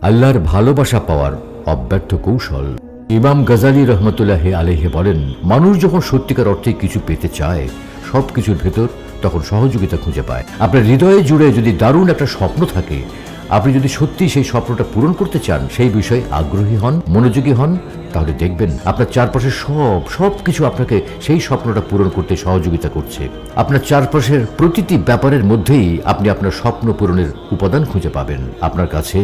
আল্লাহর ভালোবাসা পাওয়ার অব্যর্থ কৌশল। ইমাম গাজালি রহমতুল্লাহ আলাইহি বলেন, মানুষ যখন সত্যিকার অর্থে কিছু পেতে চায় সবকিছুর ভেতর তখন সহযোগিতা খুঁজে পায়। আপনার হৃদয়ে জুড়ে যদি দারুণ একটা স্বপ্ন থাকে, আপনি যদি সত্যি সেই স্বপ্নটা পূরণ করতে চান, সেই বিষয়ে আগ্রহী হন, মনোযোগী হন, তাহলে দেখবেন আপনার চারপাশের সব কিছু আপনাকে সেই স্বপ্নটা পূরণ করতে সহযোগিতা করছে। আপনার চারপাশের প্রতিটি ব্যাপারের মধ্যেই আপনি আপনার স্বপ্ন পূরণের উপাদান খুঁজে পাবেন। আপনার কাছে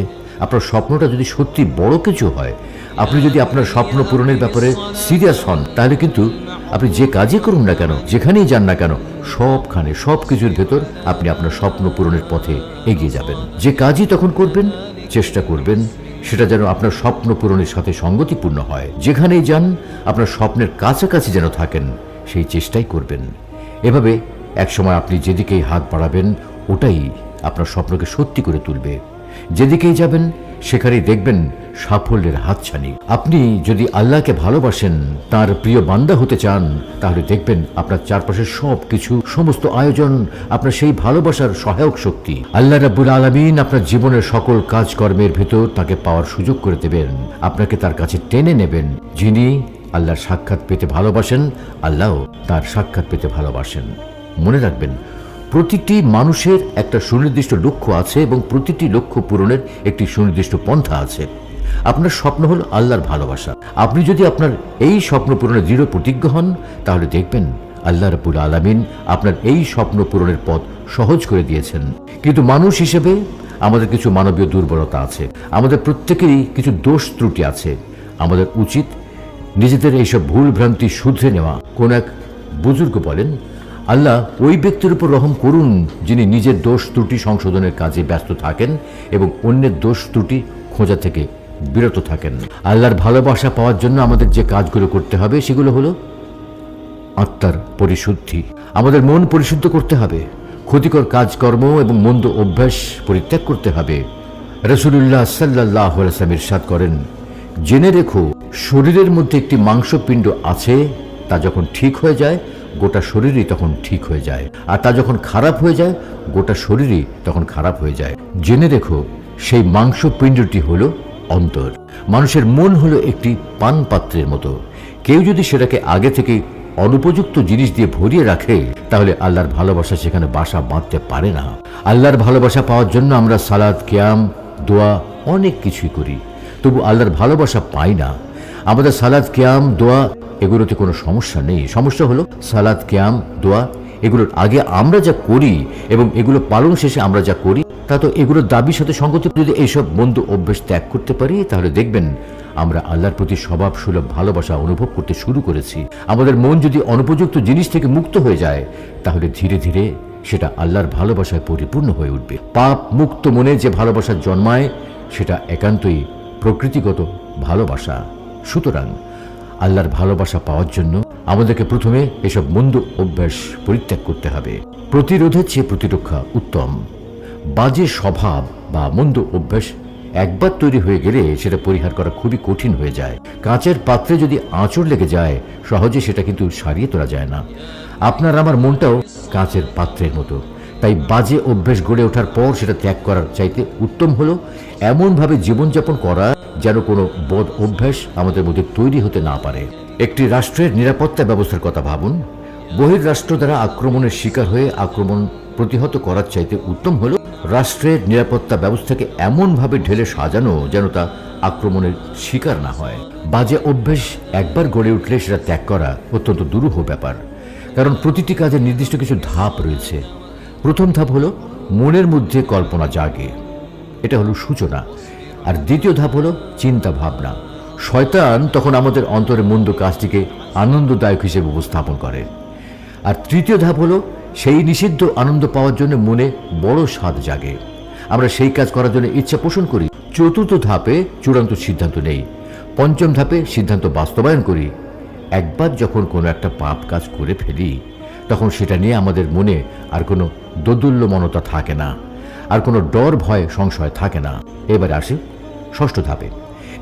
আপনার স্বপ্নটা যদি সত্যি বড় কিছু হয়, আপনি যদি আপনার স্বপ্ন পূরণের ব্যাপারে সিরিয়াস হন, তাহলে কিন্তু আপনি যে কাজই করুন না কেন, যেখানেই যান না কেন, সবখানে সবকিছুর ভেতর আপনি আপনার স্বপ্ন পূরণের পথে এগিয়ে যাবেন। যে কাজই তখন করবেন, চেষ্টা করবেন সেটা যেন আপনার স্বপ্ন পূরণের সাথে সঙ্গতিপূর্ণ হয়। যেখানেই যান আপনার স্বপ্নের কাছাকাছি যেন থাকেন, সেই চেষ্টাই করবেন। এভাবে একসময় আপনি যেদিকেই হাত বাড়াবেন, ওটাই আপনার স্বপ্নকে সত্যি করে তুলবে। যেদিকেই যাবেন সেখানেই দেখবেন সাফল্যের হাতছানি। আপনি যদি আল্লাহকে ভালোবাসেন, তার প্রিয় বান্দা হতে চান, তাহলে দেখবেন আপনার চারপাশের সবকিছু, সমস্ত আয়োজন আপনার সেই ভালোবাসার সহায়ক শক্তি। আল্লাহ রাব্বুল আলামিন আপনার জীবনের সকল কাজকর্মের ভেতর তাকে পাওয়ার সুযোগ করে দেবেন, আপনাকে তার কাছে টেনে নেবেন। যিনি আল্লাহর সাক্ষাৎ পেতে ভালোবাসেন, আল্লাহও তার সাক্ষাৎ পেতে ভালোবাসেন। মনে রাখবেন, প্রতিটি মানুষের একটা সুনির্দিষ্ট লক্ষ্য আছে এবং প্রতিটি লক্ষ্য পূরণের একটি সুনির্দিষ্ট পন্থা আছে। আপনার স্বপ্ন হল আল্লাহর ভালোবাসা। আপনি যদি আপনার এই স্বপ্ন পূরণের দৃঢ় প্রতিজ্ঞ হন, তাহলে দেখবেন আল্লাহ রাব্বুল আলামিন আপনার এই স্বপ্ন পূরণের পথ সহজ করে দিয়েছেন। কিন্তু মানুষ হিসেবে আমাদের কিছু মানবীয় দুর্বলতা আছে, আমাদের প্রত্যেকেরই কিছু দোষ ত্রুটি আছে। আমাদের উচিত নিজেদের এইসব ভুল ভ্রান্তি শুধরে নেওয়া। কোন এক বুজুর্গ বলেন, আল্লাহ ওই ব্যক্তির উপর রহম করুন যিনি নিজের দোষ ত্রুটি সংশোধনের কাজে ব্যস্ত থাকেন এবং অন্যের দোষ ত্রুটি খোঁজা থেকে বিরত থাকেন। আল্লাহর ভালোবাসা পাওয়ার জন্য আমাদের যে কাজগুলো করতে হবে সেগুলো হলো আত্মার পরিশুদ্ধি। আমাদের মন পরিশুদ্ধ করতে হবে, ক্ষতিকর কাজকর্ম এবং মন্দ অভ্যাস পরিত্যাগ করতে হবে। রাসূলুল্লাহ সাল্লাল্লাহু আলাইহি ওয়াসাল্লাম ইরশাদ করেন, জেনে রেখো শরীরের মধ্যে একটি মাংসপিণ্ড আছে, তা যখন ঠিক হয়ে যায় গোটা শরীরই তখন ঠিক হয়ে যায়, আর তা যখন খারাপ হয়ে যায় গোটা শরীরই তখন খারাপ হয়ে যায়। জেনে রেখো সেই মাংসপিণ্ডটি হলো অন্তর। মানুষের মন হলো একটি পান পাত্রের মতো। কেউ যদি সেটাকে আগে থেকে অনুপযুক্ত জিনিস দিয়ে ভরিয়ে রাখে, তাহলে আল্লাহর ভালোবাসা সেখানে বাসা বাঁধতে পারে না। আল্লাহর ভালোবাসা পাওয়ার জন্য আমরা সালাত, কিয়াম, দোয়া অনেক কিছুই করি, তবু আল্লাহর ভালোবাসা পাই না। আমাদের সালাত, কিয়াম, দোয়া এগুলোতে কোনো সমস্যা নেই। সমস্যা হলো সালাত, কিয়াম, দোয়া এগুলোর আগে আমরা যা করি এবং এগুলো পালন শেষে আমরা যা করি, তা তো এগুলোর দাবির সাথে সঙ্গতি। যদি এইসব মন্দ অভ্যেস ত্যাগ করতে পারি, তাহলে দেখবেন আমরা আল্লাহর প্রতি স্বভাব সুলভ ভালোবাসা অনুভব করতে শুরু করেছি। আমাদের মন যদি অনুপযুক্ত জিনিস থেকে মুক্ত হয়ে যায়, তাহলে ধীরে ধীরে সেটা আল্লাহর ভালোবাসায় পরিপূর্ণ হয়ে উঠবে। পাপ মুক্ত মনে যে ভালোবাসা জন্মায়, সেটা একান্তই প্রকৃতিগত ভালোবাসা। সুতরাং আল্লাহর ভালোবাসা পাওয়ার জন্য আমাদেরকে প্রথমে এসব মন্দ অভ্যাস পরিত্যাগ করতে হবে। প্রতিরোধের চেয়ে প্রতিরক্ষা উত্তম। বাজে স্বভাব বা মন্দ অভ্যাস একবার তৈরি হয়ে গেলে সেটা পরিহার করা খুবই কঠিন হয়ে যায়। কাঁচের পাত্রে যদি আঁচড় লেগে যায়, সহজে সেটা কিন্তু সারিয়ে তোলা যায় না। আপনার আমার মনটাও কাঁচের পাত্রের মতো। তাই বাজে অভ্যাস গড়ে ওঠার পর সেটা ত্যাগ করার চাইতে উত্তম হলো এমনভাবে জীবনযাপন করা যেন কোনো বদ অভ্যাস আমাদের মধ্যে তৈরি হতে না পারে। একটি রাষ্ট্রের নিরাপত্তা ব্যবস্থার কথা ভাবুন। বহির্রাষ্ট্র দ্বারা আক্রমণের শিকার হয়ে আক্রমণ প্রতিহত করার চাইতে উত্তম হলো রাষ্ট্রের নিরাপত্তা ব্যবস্থাকে এমনভাবে ঢেলে সাজানো যেন তা আক্রমণের শিকার না হয়। বাজে অভ্যাস একবার গড়ে উঠলে সেটা ত্যাগ করা অত্যন্ত দুরূহ ব্যাপার, কারণ প্রতিটি কাজের নির্দিষ্ট কিছু ধাপ রয়েছে। প্রথম ধাপ হলো মনের মধ্যে কল্পনা জাগে, এটা হলো সূচনা। আর দ্বিতীয় ধাপ হলো চিন্তা ভাবনা। শয়তান তখন আমাদের অন্তরে মন্দ কাজটিকে আনন্দদায়ক হিসেবে উপস্থাপন করে। আর তৃতীয় ধাপ হলো সেই নিষিদ্ধ আনন্দ পাওয়ার জন্য মনে বড় স্বাদ জাগে, আমরা সেই কাজ করার জন্য ইচ্ছা পোষণ করি। চতুর্থ ধাপে চূড়ান্ত সিদ্ধান্ত নেই। পঞ্চম ধাপে সিদ্ধান্ত বাস্তবায়ন করি। একবার যখন কোনো একটা পাপ কাজ করে ফেলি, তখন সেটা নিয়ে আমাদের মনে আর কোনো দোদুল্যমনতা থাকে না, আর কোনো ডর ভয় সংশয় থাকে না। এবারে আসি ষষ্ঠ ধাপে।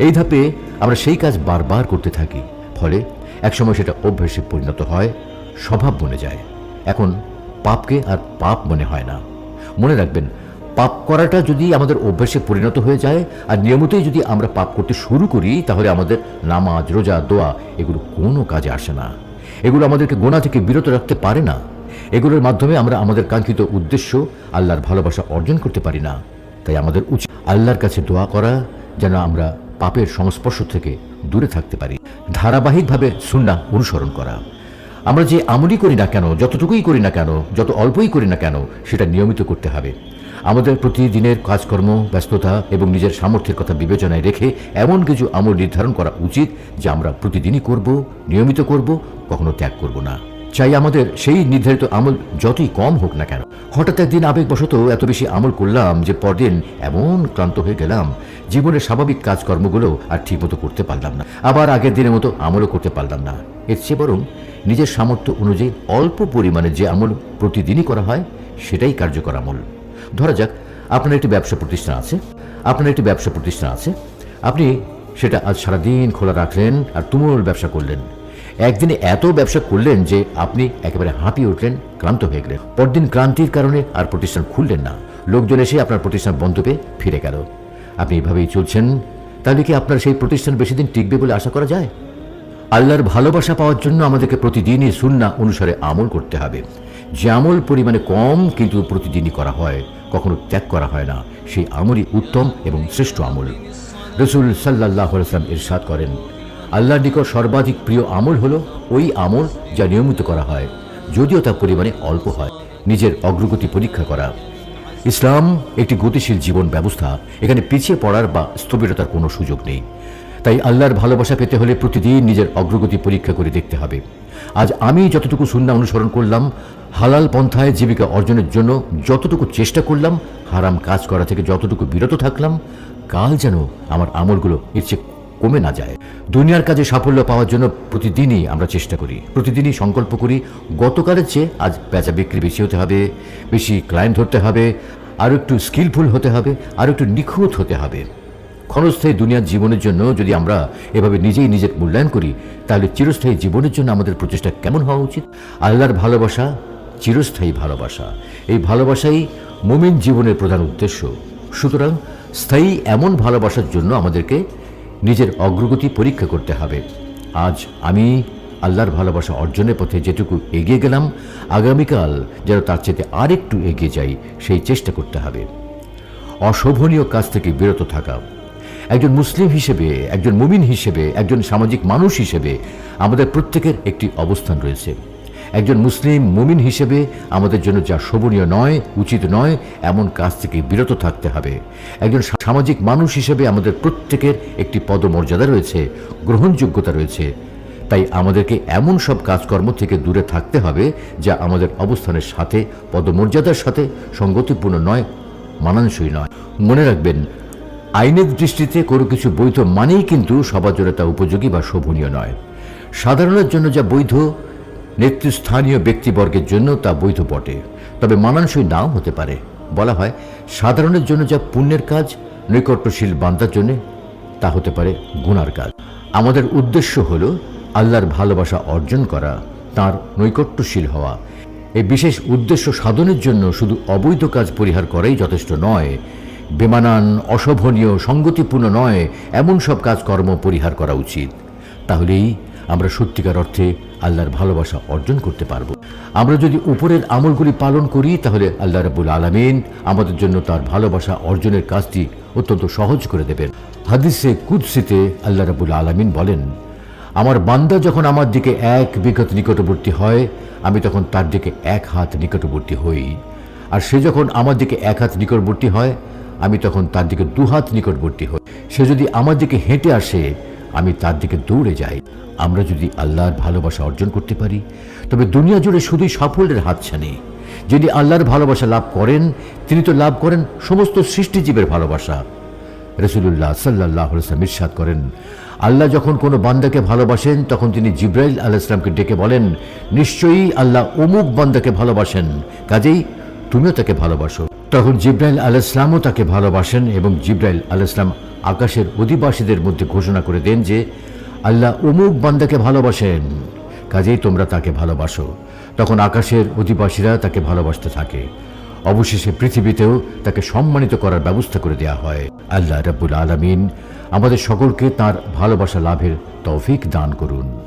এই ধাপে আমরা সেই কাজ বারবার করতে থাকি, ফলে একসময় সেটা অভ্যাসে পরিণত হয়, স্বভাব বনে যায়। এখন পাপকে আর পাপ মনে হয় না। মনে রাখবেন, পাপ করাটা যদি আমাদের অভ্যাসে পরিণত হয়ে যায় আর নিয়মিতই যদি আমরা পাপ করতে শুরু করি, তাহলে আমাদের নামাজ, রোজা, দোয়া এগুলো কোনো কাজে আসে না। এগুলো আমাদেরকে গুনাহ থেকে বিরত রাখতে পারে না। এগুলোর মাধ্যমে আমরা আমাদের কাঙ্ক্ষিত উদ্দেশ্য আল্লাহর ভালোবাসা অর্জন করতে পারি না। তাই আমাদের উচিত আল্লাহর কাছে দোয়া করা, যেন আমরা পাপের সংস্পর্শ থেকে দূরে থাকতে পারি। ধারাবাহিকভাবে সুন্নাহ অনুসরণ করা। আমরা যে আমলই করি না কেন, যতটুকুই করি না কেন, যত অল্পই করি না কেন, সেটা নিয়মিত করতে হবে। আমাদের প্রতিদিনের কাজকর্ম, ব্যস্ততা এবং নিজের সামর্থ্যের কথা বিবেচনায় রেখে এমন কিছু আমল নির্ধারণ করা উচিত যা আমরা প্রতিদিনই করব, নিয়মিত করব, কখনো ত্যাগ করব না। চাই আমাদের সেই নির্ধারিত আমল যতই কম হোক না কেন। হঠাৎ একদিন আবেগবশত এত বেশি আমল করলাম যে পরদিন এমন ক্লান্ত হয়ে গেলাম, জীবনের স্বাভাবিক কাজকর্মগুলো আর ঠিকমতো করতে পারলাম না, আবার আগের দিনের মতো আমলও করতে পারলাম না। এর চেয়ে বরং নিজের সামর্থ্য অনুযায়ী অল্প পরিমাণে যে আমল প্রতিদিনই করা হয় সেটাই কার্যকর আমল। ধরা যাক আপনার একটি ব্যবসা প্রতিষ্ঠান আছে, আপনি সেটা আজ সারাদিন খোলা রাখলেন আর তুমুল ব্যবসা করলেন। একদিনে এত ব্যবসা করলেন যে আপনি একেবারে হাঁপিয়ে উঠলেন, ক্লান্ত হয়ে গেলেন। পরদিন ক্লান্তির কারণে আর প্রতিষ্ঠান খুললেন না, লোকজন এসে আপনার প্রতিষ্ঠান বন্ধ পেয়ে ফিরে গেল। আপনি এভাবেই চলছেন, তাহলে কি আপনার সেই প্রতিষ্ঠান বেশি দিন টিকবে বলে আশা করা যায়? আল্লাহর ভালোবাসা পাওয়ার জন্য আমাদেরকে প্রতিদিনই সুন্নাহ অনুসারে আমল করতে হবে। যে আমল পরিমাণে কম কিন্তু প্রতিদিনই করা হয়, কখনো ত্যাগ করা হয় না, সেই আমলই উত্তম এবং শ্রেষ্ঠ আমল। রাসূল সাল্লাল্লাহু আলাইহি ওয়াসাল্লাম ইরশাদ করেন, আল্লাহর নিকট সর্বাধিক প্রিয় আমল হলো ওই আমল যা নিয়মিত করা হয়, যদিও তা পরিমাণে অল্প হয়। নিজের অগ্রগতি পরীক্ষা করা। ইসলাম একটি গতিশীল জীবন ব্যবস্থা, এখানে পিছিয়ে পড়ার বা স্থবিরতার কোনো সুযোগ নেই। তাই আল্লাহর ভালোবাসা পেতে হলে প্রতিদিন নিজের অগ্রগতি পরীক্ষা করে দেখতে হবে। আজ আমি যতটুকু সুন্নাহ অনুসরণ করলাম, হালাল পন্থায় জীবিকা অর্জনের জন্য যতটুকু চেষ্টা করলাম, হারাম কাজ করা থেকে যতটুকু বিরত থাকলাম, কাল যেন আমার আমলগুলো এর চেয়ে কমে না যায়। দুনিয়ার কাজে সাফল্য পাওয়ার জন্য প্রতিদিনই আমরা চেষ্টা করি, প্রতিদিনই সংকল্প করি গতকালের চেয়ে আজ বেচা বিক্রি বেশি হতে হবে, বেশি ক্লায়েন্ট ধরতে হবে, আরও একটু স্কিলফুল হতে হবে, আরও একটু নিখুঁত হতে হবে। ক্ষণস্থায়ী দুনিয়ার জীবনের জন্য যদি আমরা এভাবে নিজেই নিজের মূল্যায়ন করি, তাহলে চিরস্থায়ী জীবনের জন্য আমাদের প্রচেষ্টা কেমন হওয়া উচিত? আল্লাহর ভালোবাসা চিরস্থায়ী ভালোবাসা, এই ভালোবাসাই মুমিন জীবনের প্রধান উদ্দেশ্য। সুতরাং স্থায়ী এমন ভালোবাসার জন্য আমাদেরকে নিজের অগ্রগতি পরীক্ষা করতে হবে। আজ আমি আল্লাহর ভালোবাসা অর্জনের পথে যেটুকু এগিয়ে গেলাম, আগামীকাল যেন তার চেয়ে আরেকটু এগিয়ে যাই, সেই চেষ্টা করতে হবে। অশোভনীয় কাজ থেকে বিরত থাকা। একজন মুসলিম হিসেবে, একজন মুমিন হিসেবে, একজন সামাজিক মানুষ হিসেবে আমাদের প্রত্যেকের একটি অবস্থান রয়েছে। একজন মুসলিম মুমিন হিসেবে আমাদের জন্য যা শোভনীয় নয়, উচিত নয়, এমন কাজ থেকে বিরত থাকতে হবে। একজন সামাজিক মানুষ হিসেবে আমাদের প্রত্যেকের একটি পদমর্যাদা রয়েছে, গ্রহণযোগ্যতা রয়েছে। তাই আমাদেরকে এমন সব কাজকর্ম থেকে দূরে থাকতে হবে যা আমাদের অবস্থানের সাথে, পদমর্যাদার সাথে সঙ্গতিপূর্ণ নয়, মানানসই নয়। মনে রাখবেন, আইনের দৃষ্টিতে কোনো কিছু বৈধ মানেই কিন্তু সবার জন্য তা উপযোগী বা শোভনীয় নয়। সাধারণের জন্য যা বৈধ, নেতৃস্থানীয় ব্যক্তিবর্গের জন্য তা বৈধ বটে, তবে মানানসই নাও হতে পারে। বলা হয়, সাধারণের জন্য যা পুণ্যের কাজ, নৈকট্যশীল বান্দার জন্য তা হতে পারে গুনার কাজ। আমাদের উদ্দেশ্য হল আল্লাহর ভালোবাসা অর্জন করা, তাঁর নৈকট্যশীল হওয়া। এই বিশেষ উদ্দেশ্য সাধনের জন্য শুধু অবৈধ কাজ পরিহার করাই যথেষ্ট নয়, বেমানান, অশোভনীয়, সঙ্গতিপূর্ণ নয় এমন সব কাজকর্ম পরিহার করা উচিত। তাহলেই আমরা সত্যিকার অর্থে আল্লাহর ভালোবাসা অর্জন করতে পারব। আমরা যদি উপরের আমলগুলি পালন করি, তাহলে আল্লাহ রাব্বুল আলামিন আমাদের জন্য তার ভালোবাসা অর্জনের কাজটি অত্যন্ত সহজ করে দেবেন। হাদিসে কুদসিতে আল্লাহ রাব্বুল আলামিন বলেন, আমার বান্দা যখন আমার দিকে এক বিঘত নিকটবর্তী হয়, আমি তখন তার দিকে এক হাত নিকটবর্তী হই, আর সে যখন আমার দিকে এক হাত নিকটবর্তী হয়, আমি তখন তার দিকে দু হাত নিকটবর্তী হই। সে যদি আমার দিকে হেঁটে আসে, আমি তার দিকে দৌড়ে যাই। আমরা যদি আল্লাহর ভালোবাসা অর্জন করতে পারি, তবে দুনিয়া জুড়ে শুধুই সাফল্যের হাতছানি। যিনি আল্লাহর ভালোবাসা লাভ করেন, তিনি তো লাভ করেন সমস্ত সৃষ্টিজীবের ভালোবাসা। রাসূলুল্লাহ সাল্লাল্লাহু আলাইহি ওয়াসাল্লাম ইরশাদ করেন, আল্লাহ যখন কোনো বান্দাকে ভালোবাসেন, তখন তিনি জিবরাইল আলাইহিস সালামকে ডেকে বলেন, নিশ্চয়ই আল্লাহ অমুক বান্দাকে ভালোবাসেন, কাজেই তুমিও তাকে ভালোবাসো। তখন জিবরাইল আলাইহিস সালামও তাকে ভালোবাসেন এবং জিবরাইল আলাইহিস সালাম আকাশের অধিবাসীদের মধ্যে ঘোষণা করে দেন যে আল্লাহ অমুক বান্দাকে ভালোবাসেন, কাজেই তোমরা তাকে ভালোবাসো। তখন আকাশের অধিবাসীরা তাকে ভালোবাসতে থাকে। অবশেষে পৃথিবীতেও তাকে সম্মানিত করার ব্যবস্থা করে দেয়া হয়। আল্লাহ রাব্বুল আলামিন আমাদের সকলকে তার ভালোবাসা লাভের তৌফিক দান করুন।